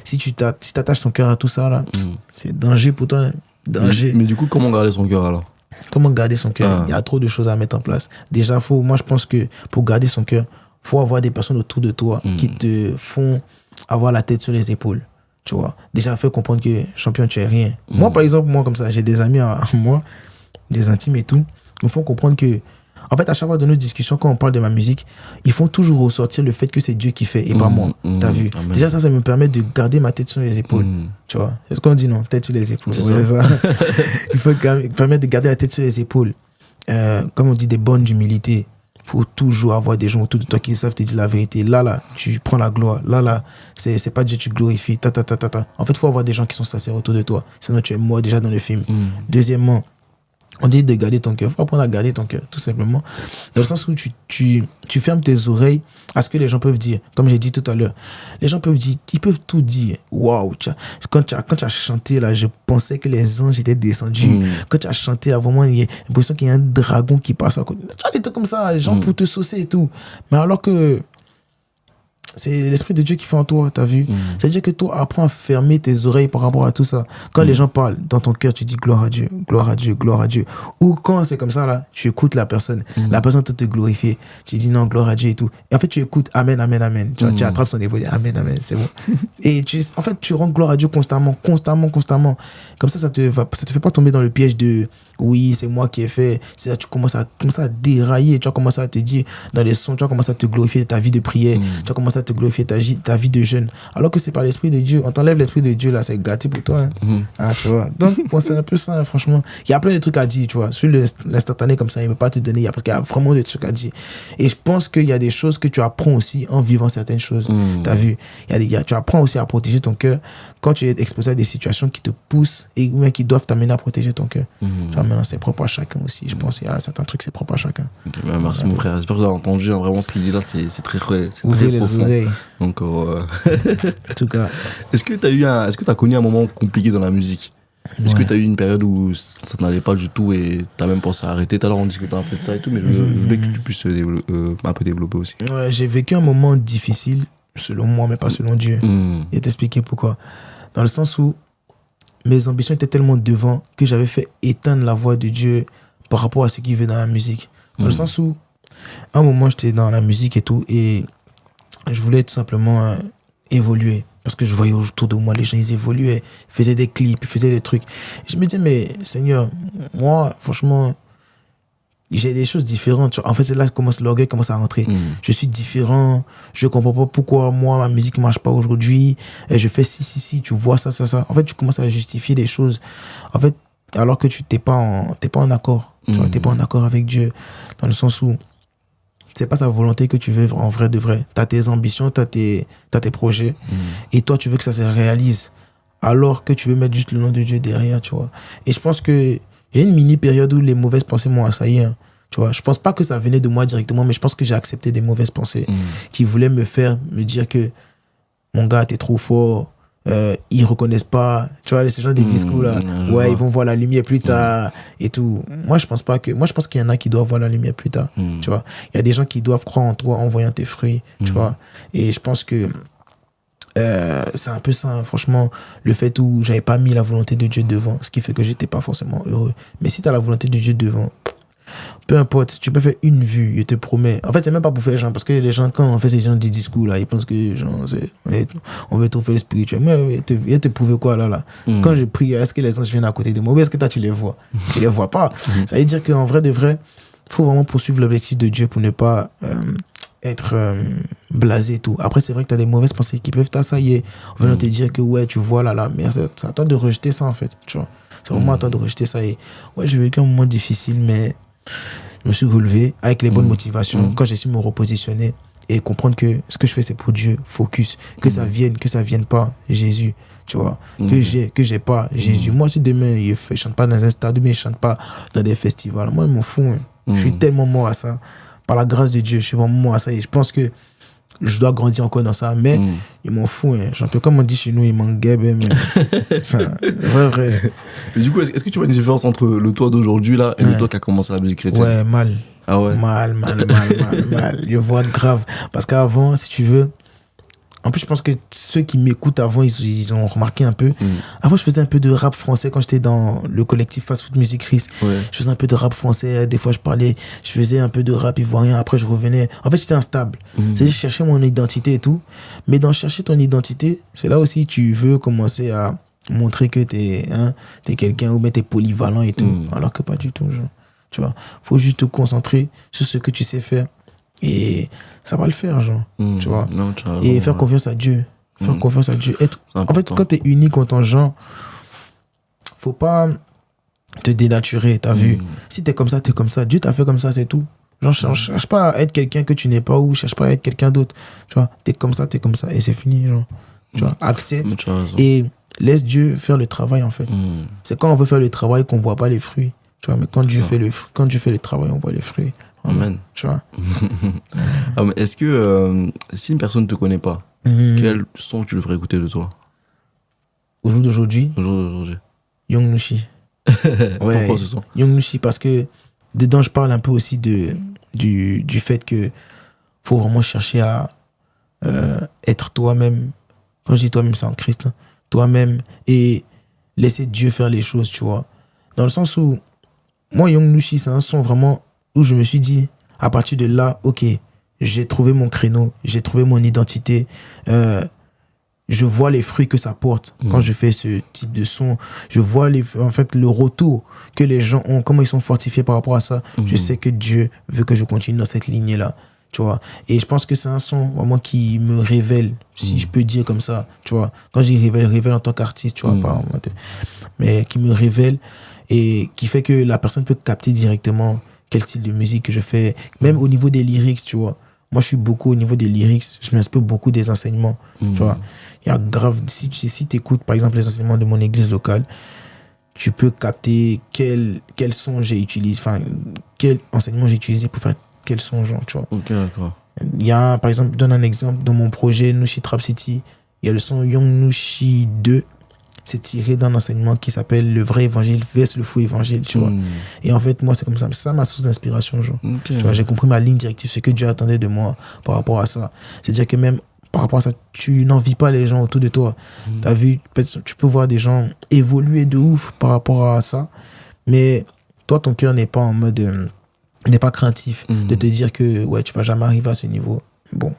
si tu t'attaches ton cœur à tout ça là, c'est danger pour toi. Danger. Mais du coup, comment garder son cœur alors? Comment garder son cœur? Il y a trop de choses à mettre en place. Déjà, moi je pense que pour garder son cœur, il faut avoir des personnes autour de toi qui te font avoir la tête sur les épaules. Tu vois. Déjà, fais comprendre que champion, tu es rien. Moi, par exemple, comme ça, j'ai des amis à moi, des intimes et tout, ils me font comprendre que, en fait, à chaque fois dans nos discussions, quand on parle de ma musique, ils font toujours ressortir le fait que c'est Dieu qui fait et pas moi. T'as vu? Amen. Déjà, ça me permet de garder ma tête sur les épaules. Tu vois? C'est ce qu'on dit, non? Tête sur les épaules. C'est ça. Il faut permettre de garder la tête sur les épaules. Comme on dit, des bonnes d'humilité. Il faut toujours avoir des gens autour de toi qui savent te dire la vérité. Là, tu prends la gloire. Là, c'est pas Dieu, tu glorifies. En fait, il faut avoir des gens qui sont sincères autour de toi. Sinon, tu es mort déjà dans le film. Deuxièmement, on dit de garder ton cœur. Il faut apprendre à garder ton cœur, tout simplement. Dans le sens où tu fermes tes oreilles à ce que les gens peuvent dire. Comme j'ai dit tout à l'heure, les gens peuvent dire, ils peuvent tout dire. Waouh, quand tu as chanté, là, je pensais que les anges étaient descendus. Quand tu as chanté, là, vraiment, il y a l'impression qu'il y a un dragon qui passe à côté. Tu as des trucs comme ça, les gens pour te saucer et tout. Mais alors que c'est l'Esprit de Dieu qui fait en toi, t'as vu? C'est-à-dire que toi, apprends à fermer tes oreilles par rapport à tout ça. Quand les gens parlent, dans ton cœur, tu dis gloire à Dieu, gloire à Dieu, gloire à Dieu. Ou quand c'est comme ça, là, tu écoutes la personne te glorifier. Tu dis non, gloire à Dieu et tout. Et en fait, tu écoutes amen, amen, amen. Tu attrapes son épaule, amen, amen, c'est bon. Et en fait, tu rends gloire à Dieu constamment. Comme ça te fait pas tomber dans le piège de oui, c'est moi qui ai fait. C'est là tu commences à dérailler. Tu vas commencer à te dire dans les sons, tu vas commencer à te glorifier ta vie de prière. Tu vas commencer à te glorifier ta vie de jeûne. Alors que c'est par l'Esprit de Dieu. On t'enlève l'Esprit de Dieu, là, c'est gâté pour toi. Ah, tu vois. Donc, bon, c'est un peu ça, franchement. Il y a plein de trucs à dire, tu vois. Sur l'instantané, comme ça, il ne peut pas te donner. Parce qu'il y a vraiment des trucs à dire. Et je pense qu'il y a des choses que tu apprends aussi en vivant certaines choses. Tu as vu. Tu apprends aussi à protéger ton cœur quand tu es exposé à des situations qui te poussent et qui doivent t'amener à protéger ton cœur. Tu vois, maintenant, c'est propre à chacun aussi. Je pense qu'il y a certains trucs, c'est propre à chacun. Okay, merci, mon frère. J'espère que vous avez entendu. Vraiment, ce qu'il dit là, c'est très Ouvrez les profond. oreilles. Donc, en tout cas. Est-ce que tu as connu un moment compliqué dans la musique? Est-ce que tu as eu une période où ça n'allait pas du tout et tu as même pensé à arrêter? Tout à l'heure, on discutait un peu de ça et tout, mais je voulais que tu puisses un peu développer aussi. Ouais, j'ai vécu un moment difficile, selon moi, mais pas selon Dieu. Et t'expliquer pourquoi. Dans le sens où mes ambitions étaient tellement devant que j'avais fait éteindre la voix de Dieu par rapport à ce qu'il veut dans la musique. Dans le sens où, à un moment, j'étais dans la musique et tout, et je voulais tout simplement évoluer. Parce que je voyais autour de moi, les gens, ils évoluaient, ils faisaient des clips, ils faisaient des trucs. Et je me disais, mais Seigneur, moi, franchement, j'ai des choses différentes. En fait, c'est là que l'orgueil commence à rentrer. Je suis différent, je comprends pas pourquoi moi, ma musique ne marche pas aujourd'hui, et je fais si, tu vois ça. En fait, tu commences à justifier des choses. En fait, alors que tu n'es pas en accord. Tu vois, t'es pas en accord avec Dieu. Dans le sens où c'est pas sa volonté que tu veux en vrai de vrai. Tu as tes ambitions, tu as tes projets. Et toi, tu veux que ça se réalise. Alors que tu veux mettre juste le nom de Dieu derrière, tu vois. Et je pense que j'ai une mini période où les mauvaises pensées m'ont assailli. Tu vois, je pense pas que ça venait de moi directement, mais je pense que j'ai accepté des mauvaises pensées qui voulaient me dire que mon gars, t'es trop fort. Ils reconnaissent pas, tu vois, ce genre de discours là, ils vont voir la lumière plus tard et tout. Moi je pense qu'il y en a qui doivent voir la lumière plus tard, tu vois. Il y a des gens qui doivent croire en toi en voyant tes fruits, tu vois. Et je pense que c'est un peu ça, franchement, le fait où j'avais pas mis la volonté de Dieu devant, ce qui fait que j'étais pas forcément heureux. Mais si t'as la volonté de Dieu devant, peu importe, tu peux faire une vue, je te promets. En fait, c'est même pas pour faire genre, parce que les gens, quand on fait ces gens des discours là, ils pensent que genre, on veut trouver le spirituel. Mais il te prouver quoi là. Quand je prie, est-ce que les anges viennent à côté de moi? Ou est-ce que toi tu les vois? Tu les vois pas. Ça veut dire qu'en vrai de vrai, il faut vraiment poursuivre l'objectif de Dieu pour ne pas être blasé et tout. Après, c'est vrai que tu as des mauvaises pensées qui peuvent t'assailler. On va te dire que ouais, tu vois là, mais c'est à toi de rejeter ça en fait. Tu vois. C'est vraiment à toi de rejeter ça. Et ouais, j'ai vécu un moment difficile, mais je me suis relevé avec les bonnes motivations quand j'ai su me repositionner et comprendre que ce que je fais c'est pour Dieu, focus, que ça vienne pas Jésus, tu vois, que j'ai pas Jésus. Moi si demain il chante pas dans un stade, mais il chante pas dans des festivals, moi je m'en fous. Je suis tellement mort à ça, par la grâce de Dieu, je suis vraiment mort à ça et je pense que je dois grandir encore dans ça, mais il m'en fout. Genre, comme on dit chez nous, il m'en guèbe. Vrai. Mais du coup, est-ce que tu vois une différence entre le toi d'aujourd'hui là et le toi qui a commencé la musique chrétienne? Ouais, mal. Ah ouais? Mal. Je vois grave. Parce qu'avant, si tu veux, en plus, je pense que ceux qui m'écoutent avant, ils ont remarqué un peu. Avant, je faisais un peu de rap français quand j'étais dans le collectif Fast Food Music Christ. Ouais. Je faisais un peu de rap français. Des fois, je faisais un peu de rap ivoirien. Après, je revenais. En fait, j'étais instable. C'est-à-dire, je cherchais mon identité et tout. Mais dans chercher ton identité, c'est là aussi tu veux commencer à montrer que t'es quelqu'un ou bien t'es polyvalent et tout. Alors que pas du tout, genre. Tu vois, faut juste te concentrer sur ce que tu sais faire. Et ça va le faire, genre. Tu vois. Non, et faire confiance à Dieu. Faire confiance à Dieu. En fait, quand t'es unique en ton genre, faut pas te dénaturer, t'as vu. Si t'es comme ça, t'es comme ça. Dieu t'a fait comme ça, c'est tout. Genre, cherche pas à être quelqu'un que tu n'es pas ou cherche pas à être quelqu'un d'autre. Tu vois, t'es comme ça, et c'est fini, genre. Tu vois, accepte et laisse Dieu faire le travail, en fait. C'est quand on veut faire le travail qu'on voit pas les fruits. Tu vois, mais quand Dieu fait le travail, on voit les fruits. Amen. Tu vois. Est-ce que si une personne ne te connaît pas, quel son tu devrais écouter de toi? Au jour d'aujourd'hui, Young Nushi. Ouais, pourquoi ce son? Young Nushi, parce que dedans, je parle un peu aussi du fait que faut vraiment chercher à être toi-même. Quand je dis toi-même, c'est en Christ. Hein. Toi-même et laisser Dieu faire les choses, tu vois. Dans le sens où, moi, Young Nushi, c'est un son vraiment où je me suis dit, à partir de là, ok, j'ai trouvé mon créneau, j'ai trouvé mon identité. Je vois les fruits que ça porte quand je fais ce type de son. Je vois en fait le retour que les gens ont, comment ils sont fortifiés par rapport à ça. Je sais que Dieu veut que je continue dans cette lignée-là, tu vois. Et je pense que c'est un son vraiment qui me révèle, si je peux dire comme ça, tu vois. Quand je dis révèle en tant qu'artiste, tu vois, pas mais qui me révèle et qui fait que la personne peut capter directement quel style de musique que je fais, même au niveau des lyrics, tu vois. Moi, je suis beaucoup au niveau des lyrics, je m'inspire beaucoup des enseignements, tu vois. Il y a grave, si tu écoutes, par exemple, les enseignements de mon église locale, tu peux capter quel son j'ai utilisé, enfin, quel enseignement j'ai utilisé pour faire quel son, genre, tu vois. Ok, d'accord. Il y a, par exemple, je donne un exemple, dans mon projet Nushi Trap City, il y a le son Young Nushi 2, c'est tiré d'un enseignement qui s'appelle le vrai évangile versus le faux évangile, tu vois. Et en fait, moi, c'est comme ça. C'est ça ma source d'inspiration, genre. Tu vois, j'ai compris ma ligne directive, ce que Dieu attendait de moi par rapport à ça. C'est-à-dire que même par rapport à ça, tu n'envies pas les gens autour de toi. T'as vu, tu peux voir des gens évoluer de ouf par rapport à ça, mais toi, ton cœur n'est pas en mode, n'est pas craintif de te dire que, ouais, tu vas jamais arriver à ce niveau. Bon.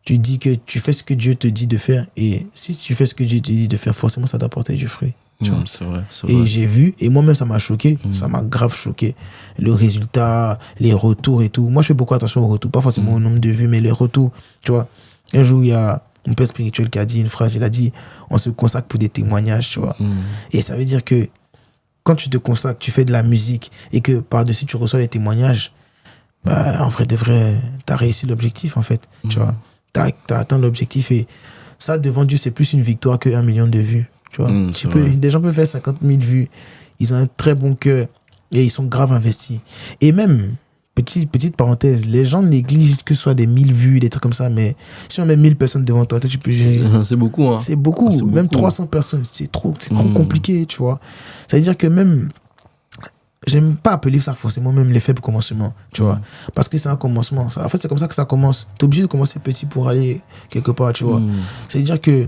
Tu dis que tu fais ce que Dieu te dit de faire, et si tu fais ce que Dieu te dit de faire, forcément ça t'apporte du fruit. C'est vrai. Et j'ai vu, et moi-même ça m'a choqué, ça m'a grave choqué. Le résultat, les retours et tout. Moi je fais beaucoup attention aux retours, pas forcément au nombre de vues, mais les retours. Tu vois, un jour il y a un père spirituel qui a dit une phrase, il a dit on se consacre pour des témoignages, tu vois. Et ça veut dire que quand tu te consacres, tu fais de la musique, et que par-dessus tu reçois les témoignages, bah en vrai de vrai, t'as réussi l'objectif en fait, tu vois. T'as atteint l'objectif, et ça devant Dieu c'est plus une victoire que 1 million de vues, tu vois. Des gens peuvent faire 50 000 vues, ils ont un très bon cœur et ils sont grave investis. Et même, petite parenthèse, les gens négligent que ce soit des 1000 vues, des trucs comme ça, mais si on met 1000 personnes devant toi, tu peux gérer. C'est beaucoup, hein. C'est beaucoup, même 300 personnes, c'est trop compliqué, tu vois. Ça veut dire que même, j'aime pas appeler ça forcément même les faibles commencements, tu vois, parce que c'est un commencement. En fait, c'est comme ça que ça commence. T'es obligé de commencer petit pour aller quelque part, tu vois. C'est-à-dire que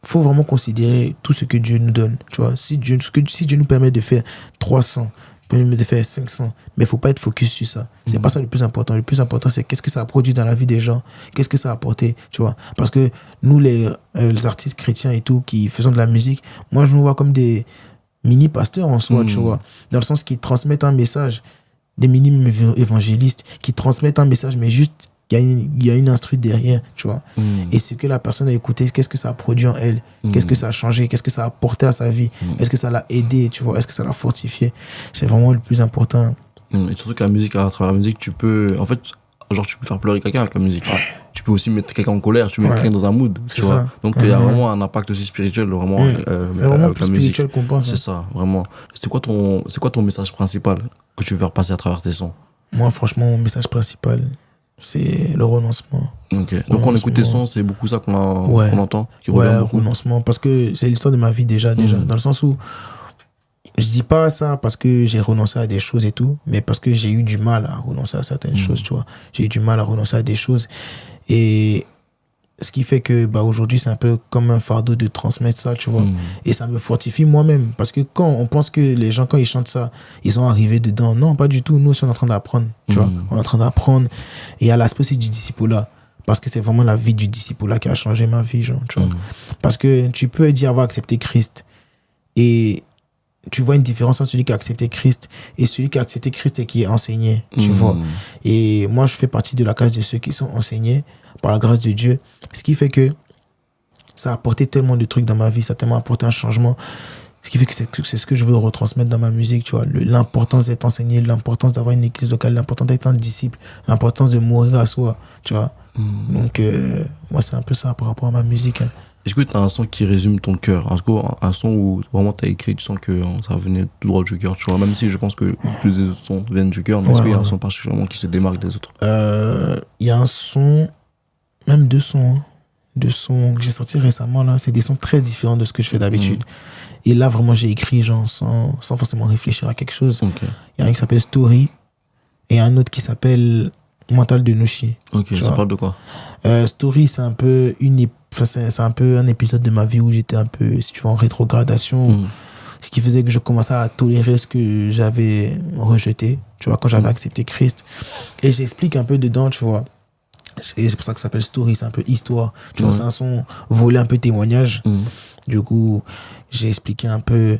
faut vraiment considérer tout ce que Dieu nous donne, tu vois. Si Dieu nous permet de faire 300, permet de faire 500, mais faut pas être focus sur ça. C'est pas ça le plus important. Le plus important, c'est qu'est-ce que ça a produit dans la vie des gens, qu'est-ce que ça a apporté, tu vois. Parce que nous, les artistes chrétiens et tout, qui faisons de la musique, moi, je nous vois comme des mini-pasteurs en soi, tu vois, dans le sens qu'ils transmettent un message, des mini-évangélistes qui transmettent un message, mais juste il y a une instru derrière, tu vois. Et ce que la personne a écouté, qu'est-ce que ça a produit en elle, qu'est-ce que ça a changé, qu'est-ce que ça a apporté à sa vie, est-ce que ça l'a aidé, tu vois, est-ce que ça l'a fortifié. C'est vraiment le plus important. Et surtout que la musique, à travers la musique, tu peux, en fait, genre, tu peux faire pleurer quelqu'un avec la musique. Tu peux aussi mettre quelqu'un en colère, tu mets quelqu'un dans un mood, tu vois. Donc il y a vraiment un impact aussi spirituel, vraiment. C'est vraiment plus spirituel qu'on pense. C'est ça, vraiment. C'est quoi ton message principal que tu veux faire passer à travers tes sons? Moi, franchement, mon message principal, c'est le renoncement. Ok. Donc quand on écoute tes sons, c'est beaucoup ça qu'on entend, qui revient beaucoup. Renoncement, parce que c'est l'histoire de ma vie déjà, dans le sens où je dis pas ça parce que j'ai renoncé à des choses et tout, mais parce que j'ai eu du mal à renoncer à certaines choses, tu vois. J'ai eu du mal à renoncer à des choses. Et ce qui fait que aujourd'hui, c'est un peu comme un fardeau de transmettre ça, tu vois. Et ça me fortifie moi-même. Parce que quand on pense que les gens, quand ils chantent ça, ils sont arrivés dedans. Non, pas du tout. Nous, on est en train d'apprendre, tu vois. On est en train d'apprendre. Et il y a l'aspect aussi du disciple-là. Parce que c'est vraiment la vie du disciple-là qui a changé ma vie, genre, tu vois. Parce que tu peux dire avoir accepté Christ. Et tu vois une différence entre celui qui a accepté Christ et celui qui a accepté Christ et qui est enseigné, tu vois. Et moi, je fais partie de la classe de ceux qui sont enseignés par la grâce de Dieu. Ce qui fait que ça a apporté tellement de trucs dans ma vie, ça a tellement apporté un changement. Ce qui fait que c'est ce que je veux retransmettre dans ma musique, tu vois. L'importance d'être enseigné, l'importance d'avoir une église locale, l'importance d'être un disciple, l'importance de mourir à soi, tu vois. Donc, moi, c'est un peu ça par rapport à ma musique. Est-ce que tu as un son qui résume ton cœur? Un son où vraiment tu as écrit, tu sens que ça venait tout droit du cœur, tu vois? Même si je pense que plus des sons viennent du cœur, mais est-ce qu'il y a un son particulièrement qui se démarque des autres? Il y a un son, même deux sons que j'ai sortis récemment, là. C'est des sons très différents de ce que je fais d'habitude. Et là, vraiment, j'ai écrit genre sans forcément réfléchir à quelque chose. Il y a un qui s'appelle Story et un autre qui s'appelle Mental de Nushi. Ok, ça parle de quoi? Story, c'est un peu c'est un peu un épisode de ma vie où j'étais un peu, si tu veux, en rétrogradation. Ce qui faisait que je commençais à tolérer ce que j'avais rejeté, tu vois, quand j'avais accepté Christ. Et j'explique un peu dedans, tu vois. C'est pour ça que ça s'appelle Story, c'est un peu histoire. Tu vois, c'est un son volé, un peu témoignage. Du coup, j'ai expliqué un peu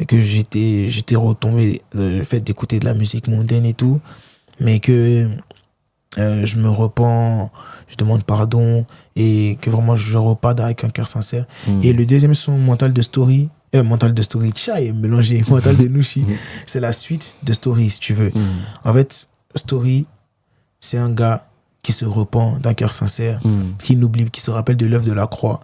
que j'étais retombé le fait d'écouter de la musique mondaine et tout, mais que je me repens, je demande pardon et que vraiment je repars avec un cœur sincère. Et le deuxième son, Mental de Story, tchai, mélangé, Mental de Nushi, c'est la suite de Story, si tu veux. En fait, Story, c'est un gars qui se repent d'un cœur sincère, qui n'oublie, qui se rappelle de l'œuvre de la croix.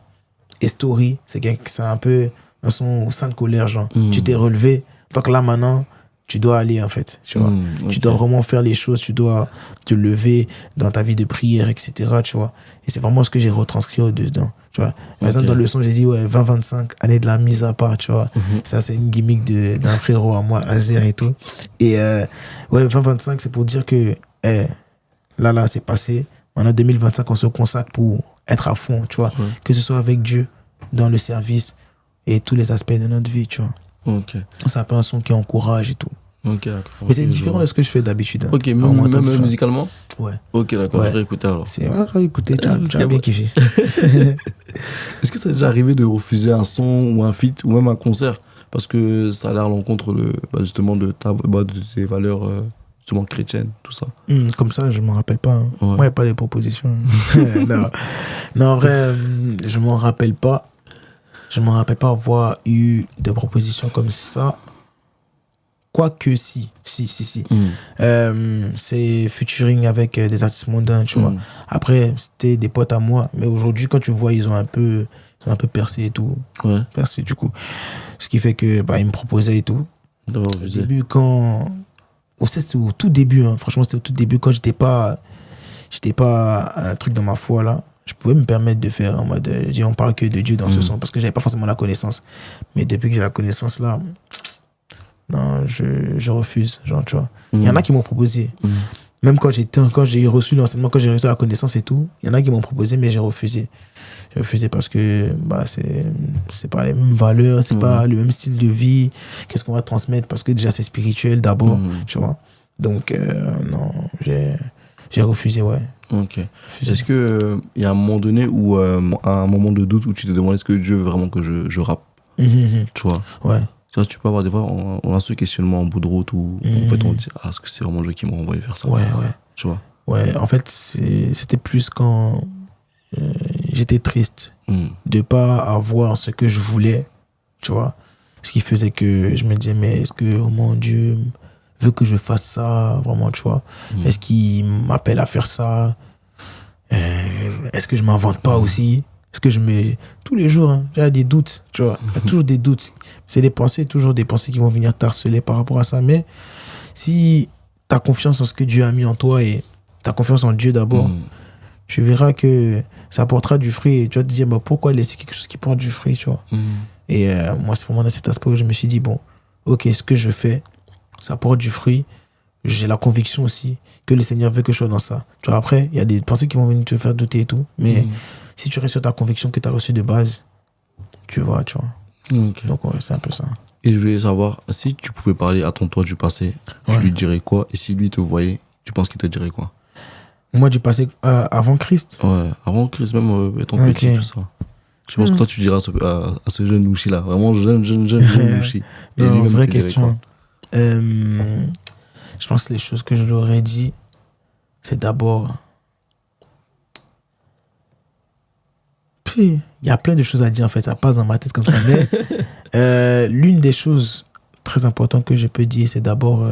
Et Story, c'est un peu un son au sein de colère, genre. Tu t'es relevé, donc là maintenant, tu dois aller, en fait, tu vois. Tu dois vraiment faire les choses, tu dois te lever dans ta vie de prière, etc., tu vois. Et c'est vraiment ce que j'ai retranscrit au-dedans, tu vois. Par exemple, dans le son, j'ai dit, 20-25, année de la mise à part, tu vois. Ça, c'est une gimmick d'un frérot à moi, Azer et tout. Et 20-25, c'est pour dire que, là, c'est passé. Maintenant, 2025, on se consacre pour être à fond, tu vois. Que ce soit avec Dieu, dans le service et tous les aspects de notre vie, tu vois. C'est un peu un son qui encourage et tout. Mais c'est différent de ce que je fais d'habitude. Ok, même musicalement? Ouais. Ok, d'accord, je vais écouter alors. Je vais écouter, tu vas bien kiffer. Est-ce que ça t'est déjà arrivé de refuser un son ou un feat ou même un concert parce que ça a l'air à l'encontre justement de tes valeurs justement chrétiennes, tout ça? Comme ça, je m'en rappelle pas. Hein. Moi, il n'y a pas de propositions. non, en vrai, je m'en rappelle pas. Je m'en rappelle pas avoir eu de propositions comme ça. Quoique, si. C'est featuring avec des artistes mondains, tu vois. Après, c'était des potes à moi. Mais aujourd'hui, quand tu vois, ils ont un peu percé et tout. Percé, du coup. Ce qui fait que, ils me proposaient et tout. Au début, c'était au tout début, hein. Franchement, c'était au tout début, quand j'étais pas un truc dans ma foi, là. Je pouvais me permettre de faire en mode, on parle que de Dieu dans ce son, parce que j'avais pas forcément la connaissance. Mais depuis que j'ai la connaissance, là, non, je refuse, genre, tu vois. Il y en a qui m'ont proposé. Même quand j'ai reçu l'enseignement, quand j'ai reçu la connaissance et tout, il y en a qui m'ont proposé, mais j'ai refusé. J'ai refusé parce que c'est pas les mêmes valeurs, c'est pas le même style de vie. Qu'est-ce qu'on va transmettre? Parce que déjà, c'est spirituel d'abord, tu vois. Donc, non, j'ai refusé, ouais. Ok. Est-ce qu'il y a un moment donné où, à un moment de doute, où tu te demandes est-ce que Dieu veut vraiment que je rappe? Tu vois? Ouais. Tu vois, tu peux avoir des fois, on a ce questionnement en bout de route où en fait on dit est-ce que c'est vraiment Dieu qui m'a envoyé faire ça? Ouais. Tu vois? Ouais, en fait, c'était plus quand j'étais triste de pas avoir ce que je voulais, tu vois. Ce qui faisait que je me disais, mais est-ce que vraiment Dieu veut que je fasse ça, vraiment, tu vois? Est-ce qu'il m'appelle à faire ça? Est-ce que je m'invente pas aussi? Est-ce que tous les jours, hein, j'ai des doutes, tu vois. Il y a toujours des doutes. C'est toujours des pensées qui vont venir t'harceler par rapport à ça. Mais si tu as confiance en ce que Dieu a mis en toi et tu as confiance en Dieu d'abord, tu verras que ça portera du fruit et tu vas te dire pourquoi laisser quelque chose qui porte du fruit, tu vois. Et moi, c'est vraiment dans cet aspect où je me suis dit, bon, ok, ce que je fais, ça porte du fruit. J'ai la conviction aussi que le Seigneur veut que je sois dans ça. Tu vois, après, il y a des pensées qui vont venir te faire douter et tout. Mais si tu restes sur ta conviction que tu as reçue de base, tu vois. Donc, ouais, c'est un peu ça. Et je voulais savoir, si tu pouvais parler à ton toi du passé, tu lui dirais quoi? Et si lui te voyait, tu penses qu'il te dirait quoi? Moi, du passé, avant Christ? Ouais, avant Christ, même étant petit, tout ça. Je pense que toi, tu diras à ce jeune Louchi-là, vraiment jeune Louchi. Non, vraie question. Je pense que les choses que je lui aurais dit, c'est d'abord... Il y a plein de choses à dire, en fait, ça passe dans ma tête comme ça. Mais l'une des choses très importantes que je peux dire, c'est d'abord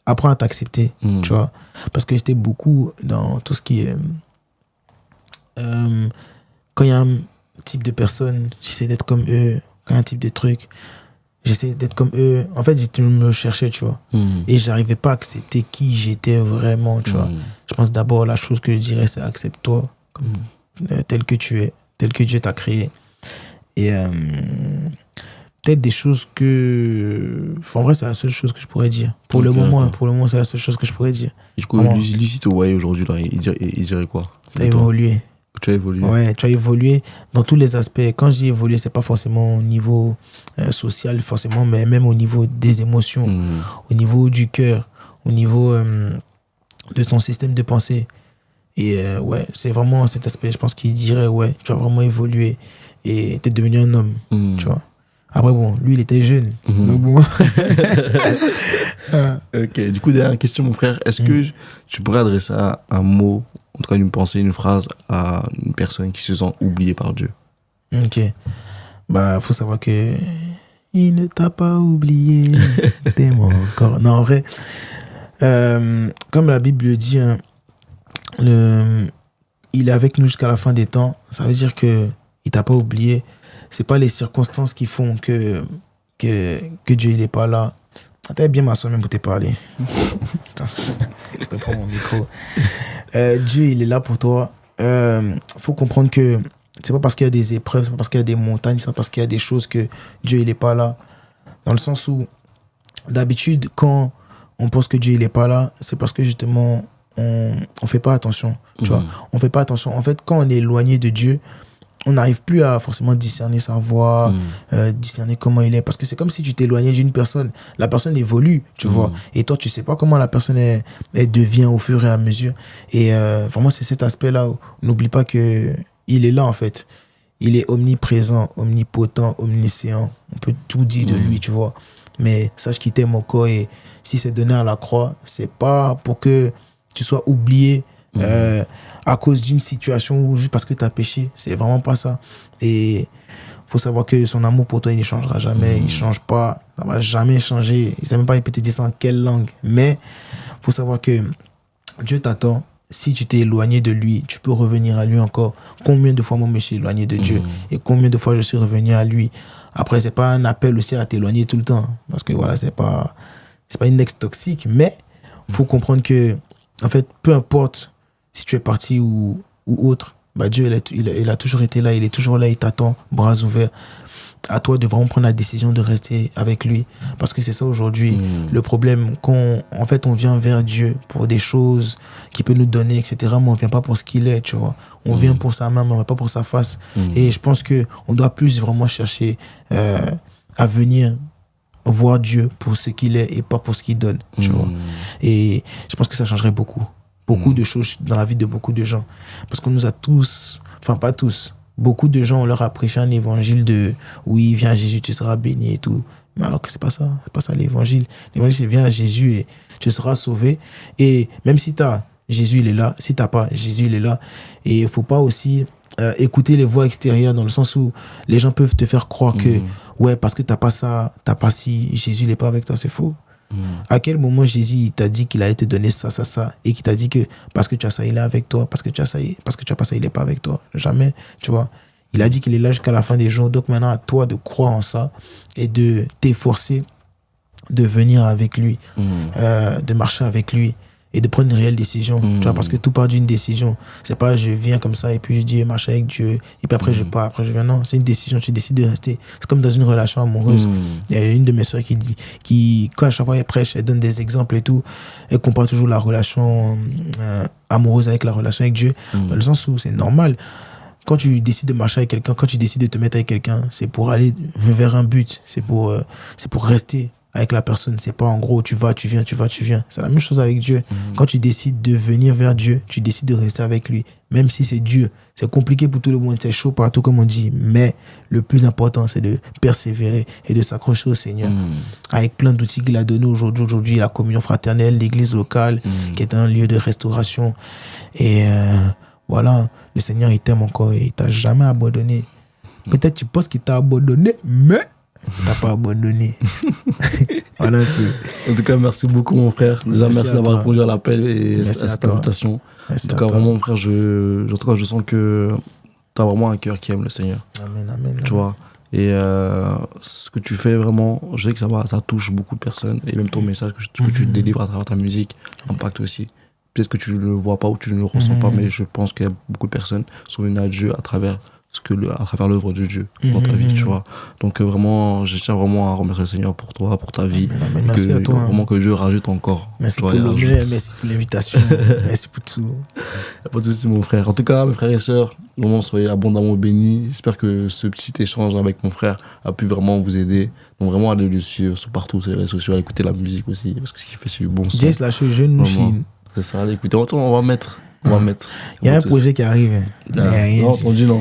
apprendre à t'accepter, tu vois. Parce que j'étais beaucoup dans tout ce qui est... quand il y a un type de personne, j'essaie d'être comme eux. Quand il y a un type de truc, j'essaie d'être comme eux. En fait, je me cherchais, tu vois. Et j'arrivais pas à accepter qui j'étais vraiment, tu vois. Je pense d'abord, la chose que je dirais, c'est accepte-toi comme tel que tu es, tel que Dieu t'a créé. Et peut-être des choses que... Enfin, en vrai, c'est la seule chose que je pourrais dire. Pour le moment, c'est la seule chose que je pourrais dire. Et du coup, lui, si tu voyais aujourd'hui, là, il dirait quoi? Tu as évolué. Tu as évolué. Ouais, tu as évolué dans tous les aspects. Quand je dis évoluer, c'est pas forcément au niveau social, forcément, mais même au niveau des émotions, au niveau du cœur, au niveau de ton système de pensée. Et ouais, c'est vraiment cet aspect, je pense qu'il dirait, ouais, tu as vraiment évolué et tu es devenu un homme, tu vois. Après, bon, lui, il était jeune. Donc bon. Ok, du coup, dernière question, mon frère. Est-ce que tu pourrais adresser un mot, en tout cas une pensée, une phrase à une personne qui se sent oubliée par Dieu? Ok. Bah, faut savoir que il ne t'a pas oublié. T'es mort encore. Non, en vrai, comme la Bible le dit, hein, il est avec nous jusqu'à la fin des temps. Ça veut dire que il t'a pas oublié. C'est pas les circonstances qui font que Dieu il est pas là. T'as bien m'asseoir même pour te parler. Attends, je peux prendre mon micro. Dieu il est là pour toi. Faut comprendre que c'est pas parce qu'il y a des épreuves, c'est pas parce qu'il y a des montagnes, c'est pas parce qu'il y a des choses que Dieu il est pas là. Dans le sens où d'habitude quand on pense que Dieu il est pas là, c'est parce que justement on fait pas attention. Tu vois, on fait pas attention. En fait, quand on est éloigné de Dieu, on n'arrive plus à forcément discerner sa voix, discerner comment il est. Parce que c'est comme si tu t'éloignais d'une personne. La personne évolue, tu vois. Et toi, tu sais pas comment la personne elle devient au fur et à mesure. Et vraiment, c'est cet aspect-là où n'oublie pas que il est là, en fait. Il est omniprésent, omnipotent, omniscient. On peut tout dire de lui, tu vois. Mais sache qu'il t'aime encore. Et si c'est donné à la croix, c'est pas pour que tu sois oublié à cause d'une situation ou juste parce que tu as péché. C'est vraiment pas ça. Et il faut savoir que son amour pour toi, il ne changera jamais. Il ne change pas. Ça ne va jamais changer. Il ne sait même pas, il peut te dire ça en quelle langue. Mais il faut savoir que Dieu t'attend. Si tu t'es éloigné de lui, tu peux revenir à lui encore. Combien de fois moi je me suis éloigné de Dieu et combien de fois je suis revenu à lui. Après, c'est pas un appel aussi à t'éloigner tout le temps. Parce que voilà, c'est pas une ex toxique. Mais il faut comprendre que, en fait, peu importe si tu es parti ou autre, bah Dieu, il a toujours été là, il est toujours là, il t'attend, bras ouverts. À toi de vraiment prendre la décision de rester avec lui. Parce que c'est ça aujourd'hui, le problème. En fait, on vient vers Dieu pour des choses qu'il peut nous donner, etc. Mais on ne vient pas pour ce qu'il est, tu vois. On vient pour sa main, mais on ne vient pas pour sa face. Et je pense qu'on doit plus vraiment chercher à venir voir Dieu pour ce qu'il est et pas pour ce qu'il donne, tu vois. Et je pense que ça changerait beaucoup de choses dans la vie de beaucoup de gens. Parce qu'on nous a tous, enfin pas tous, beaucoup de gens, on leur a prêché un évangile de oui, viens à Jésus, tu seras béni et tout. Mais alors que c'est pas ça l'évangile. L'évangile, c'est viens à Jésus et tu seras sauvé. Et même si tu as Jésus, il est là. Si tu n'as pas, Jésus, il est là. Et il ne faut pas aussi écouter les voix extérieures dans le sens où les gens peuvent te faire croire que ouais, parce que tu n'as pas ça, tu n'as pas si, Jésus, il n'est pas avec toi, c'est faux. À quel moment Jésus il t'a dit qu'il allait te donner ça et qu'il t'a dit que parce que tu as ça il est avec toi, parce que tu as ça parce que tu as pas ça il est pas avec toi, jamais, tu vois. Il a dit qu'il est là jusqu'à la fin des jours. Donc maintenant à toi de croire en ça et de t'efforcer de venir avec lui, de marcher avec lui et de prendre une réelle décision, tu vois, parce que tout part d'une décision. C'est pas je viens comme ça et puis je dis marche avec Dieu et puis après je pars, après je viens. Non, c'est une décision, tu décides de rester. C'est comme dans une relation amoureuse. Il y a une de mes soeurs qui quand à chaque fois elle prêche, elle donne des exemples et tout, elle compare toujours la relation amoureuse avec la relation avec Dieu, dans le sens où c'est normal. Quand tu décides de marcher avec quelqu'un, quand tu décides de te mettre avec quelqu'un, c'est pour aller vers un but, c'est pour rester avec la personne. C'est pas en gros tu vas, tu viens, tu vas, tu viens. C'est la même chose avec Dieu. Quand tu décides de venir vers Dieu, tu décides de rester avec lui. Même si c'est Dieu, c'est compliqué pour tout le monde, c'est chaud partout comme on dit. Mais le plus important, c'est de persévérer et de s'accrocher au Seigneur. Avec plein d'outils qu'il a donnés aujourd'hui, la communion fraternelle, l'église locale, qui est un lieu de restauration. Et voilà, le Seigneur, il t'aime encore et il t'a jamais abandonné. Peut-être tu penses qu'il t'a abandonné, mais t'as pas abandonné. Voilà un peu. En tout cas, merci beaucoup, mon frère. Déjà, merci d'avoir répondu à l'appel et à cette invitation. Merci en tout cas, vraiment, mon frère, je sens que t'as vraiment un cœur qui aime le Seigneur. Amen, amen. Tu vois. Et ce que tu fais vraiment, je sais que ça touche beaucoup de personnes. Et même ton message que tu délivres à travers ta musique impacte aussi. Peut-être que tu ne le vois pas ou tu ne le ressens pas, mais je pense qu'il y a beaucoup de personnes qui sont venues à Dieu à travers à travers l'œuvre de Dieu dans ta vie, tu vois. Donc vraiment, je tiens vraiment à remercier le Seigneur pour toi, pour ta vie. Merci à toi. Vraiment que Dieu rajoute encore. Merci pour l'honneur, merci pour l'invitation, merci pour tout. Pas de soucis, mon frère. En tout cas, mes frères et sœurs, vraiment, soyez abondamment bénis. J'espère que ce petit échange avec mon frère a pu vraiment vous aider. Donc vraiment, allez le suivre partout sur les réseaux sociaux, écouter la musique aussi, parce que ce qu'il fait, c'est du bon son. Jess, la jeune machine. C'est ça, allez écouter. On va mettre. Il y a un projet qui arrive. Non, entendu, non.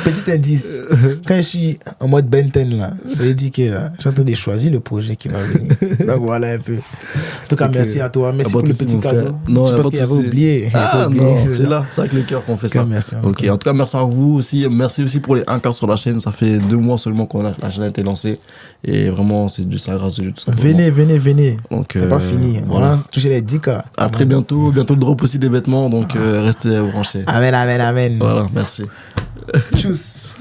Petit indice. Quand je suis en mode Benten, là, ça veut dire que je suis en train de choisir le projet qui va venir. Donc voilà un peu. En tout cas, merci à toi. Merci pour le petit cadeau. Non, je pense qu'il avait oublié. Non, c'est là. C'est avec le cœur qu'on fait ça. Merci. Ok, en tout cas, merci à vous aussi. Merci aussi pour les 1K sur la chaîne. Ça fait 2 mois seulement que la chaîne a été lancée. Et vraiment, c'est de la grâce de Dieu, tout simplement. Venez. Donc, c'est pas fini. Voilà. Toucher les 10K. À très bientôt. Bientôt le drop aussi des vêtements. Donc, restez branchés. Amen. Voilà, merci. Tchuss.